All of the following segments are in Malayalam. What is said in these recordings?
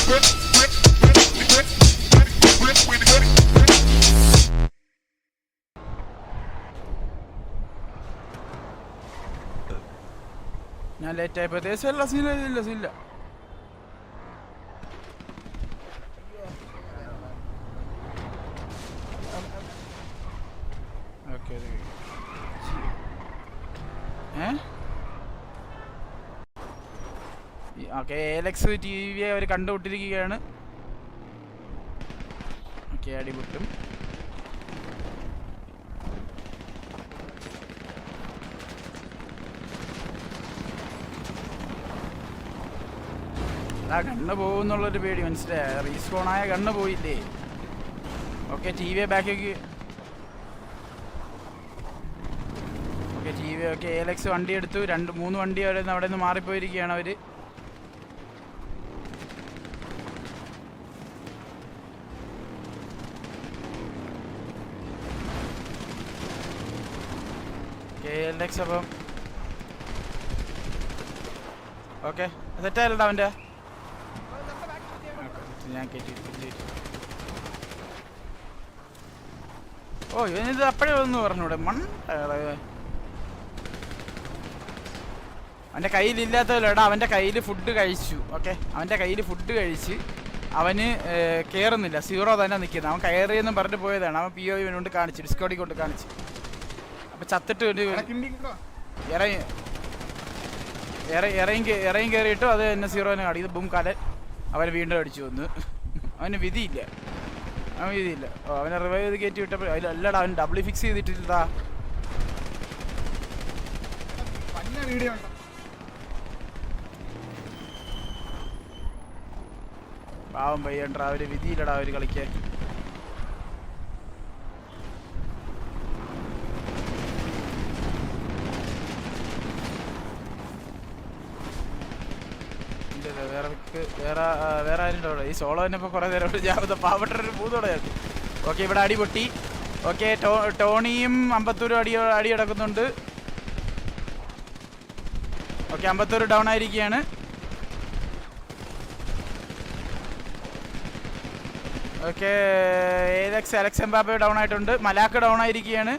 ഞാൻ ലേറ്റ് ആയപ്പോ സീനില്ല. ഓക്കെ എലക്സ് TV അവർ കണ്ടുപിട്ടിരിക്കുകയാണ്. ഓക്കെ അടിപൊട്ടും. ആ ഗണ്ണ് പോകുന്നുള്ളൊരു പേടി മനസ്സിലായ. റീസ്പോണായ ഗണ്ണ് പോയില്ലേ. ഓക്കെ TV ബാക്കിലേക്ക്. ഓക്കെ TV ഓക്കെ എലക്സ് വണ്ടി എടുത്തു. 2-3 വണ്ടി അവിടെ നിന്ന് മാറിപ്പോയിരിക്കുകയാണ് അവർ. എലക്സ് അപ്പം ഓക്കെ സെറ്റായില്ലടാ അവൻ്റെ. ഞാൻ കയറ്റി. ഓ ഇവനിത് അപ്പോഴേ ഒന്ന് പറഞ്ഞൂടെ അവൻ്റെ കയ്യിലില്ലാത്തതല്ലേടാ. അവൻ്റെ കയ്യിൽ ഫുഡ് കഴിച്ചു. ഓക്കെ അവൻ്റെ കയ്യിൽ ഫുഡ് കഴിച്ച് അവന് കയറുന്നില്ല. 0 തന്നെ നിൽക്കുന്നത്. അവൻ കയറിയെന്നും പറഞ്ഞിട്ട് പോയതാണ്. അവൻ POV കൊണ്ട് കാണിച്ചു, ഡിസ്കോഡിൽ കൊണ്ട് കാണിച്ചു. അപ്പം ചത്തിട്ട് ഇറങ്ങി കയറിയിട്ടും അത് എന്നെ 0 കാടി. ഇത് ബും കാലൻ അവനെ വീണ്ടും അടിച്ചു വന്നു. അവന് വിധിയില്ല. ഓ അവനെ റിവൈവ് ചെയ്ത് കയറ്റി വിട്ടപ്പോൾ അതിലല്ലടാ അവൻ ഡബിൾ ഫിക്സ് ചെയ്തിട്ടില്ലടാ. പാവം പയ്യണ്ടാ. അവര് വിധിയില്ലടാ അവര് കളിക്കാൻ. വേറെ ആരുണ്ടോ ഈ സോളോ തന്നെ ഇപ്പോൾ കുറേ നേരം ജാഗ്രത പാവപ്പെട്ടൊരു പൂതോടെയാണ്. ഓക്കെ ഇവിടെ അടി പൊട്ടി. ഓക്കെ ടോണിയും അമ്പത്തൂരും അടി കിടക്കുന്നുണ്ട്. ഓക്കെ അമ്പത്തൂർ ഡൗൺ ആയിരിക്കുകയാണ്. ഓക്കെ അലക്സ് എംബാപ്പെ ഡൗൺ ആയിട്ടുണ്ട്. മലാക്ക് ഡൗൺ ആയിരിക്കുകയാണ്.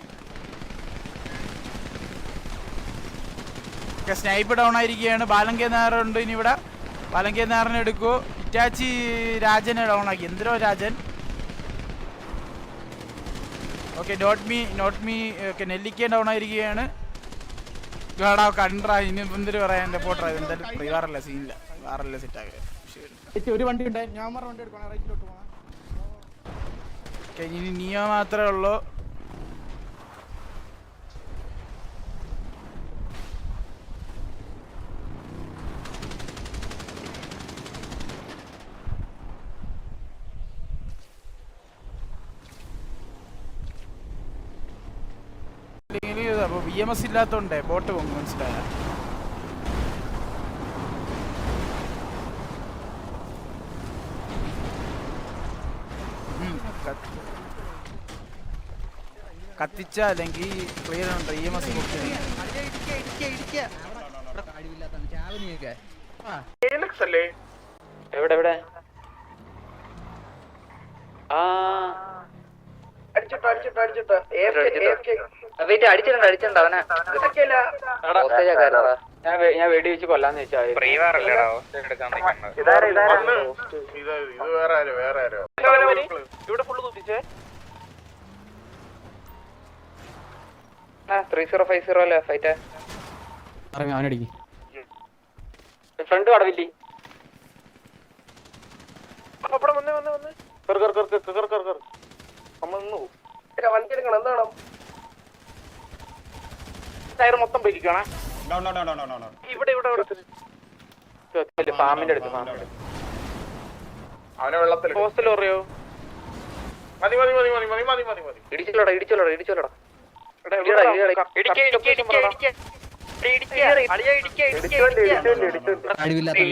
ഓക്കെ സ്നൈപ്പ് ഡൗൺ ആയിരിക്കുകയാണ്. ബാലങ്കേ നാറുണ്ട്. ഇനി ഇവിടെ ബാലങ്കേ നാറിനെ എടുക്കുമോ? ഇറ്റാച്ചി രാജനെ ഡൗൺ ആക്കി. എന്തരോ രാജൻ. ഓക്കെ നോട്ട് മീ ഓക്കെ നെല്ലിക്ക ഡൗൺ ആയിരിക്കുകയാണ്. കണ്ടാ ഇനി എന്തൊരു പറയാൻ എൻ്റെ പോട്ടറാ. എന്തായാലും പ്രിവാറല്ല സീനില്ല. വേറല്ല സെറ്റാക്കുക. ഒരു വണ്ടി ഉണ്ട്. ഞാൻ വണ്ടി എടുക്കണം. റൈറ്റിലോട്ട് പോകാം. ഓക്കെ ഇനി നിയോ മാത്രമേ ഉള്ളൂ. അപ്പോൾ VMS ഇല്ലാത്തോണ്ടേ ബോട്ട് പോകും. മനസ്സിലായ കത്തിച്ച അല്ലെങ്കിൽ ക്ലിയർ ഉണ്ട്. EMS എവിടെ അടിച്ചിട്ടുണ്ട് അവനെ. ഞാൻ വെടി വെച്ച് കൊല്ലാന്ന് വെച്ചാ ഇവിടെ ഫുള്ള് കുത്തിച്ചേ. 3050 അല്ലേ ഫൈറ്റ്. അവനടിക്കും ഫ്രണ്ട് കടവില്ലേ. ടയർ മൊത്തം പിരിക്കണം. ഇവിടെ ഫാമിന്റെ അടുത്ത് അവനെ വെള്ളത്തിൽ ഹോസ്റ്റൽ പറയോ. ഇടിച്ചോടാ കഴിവില്ലാത്ത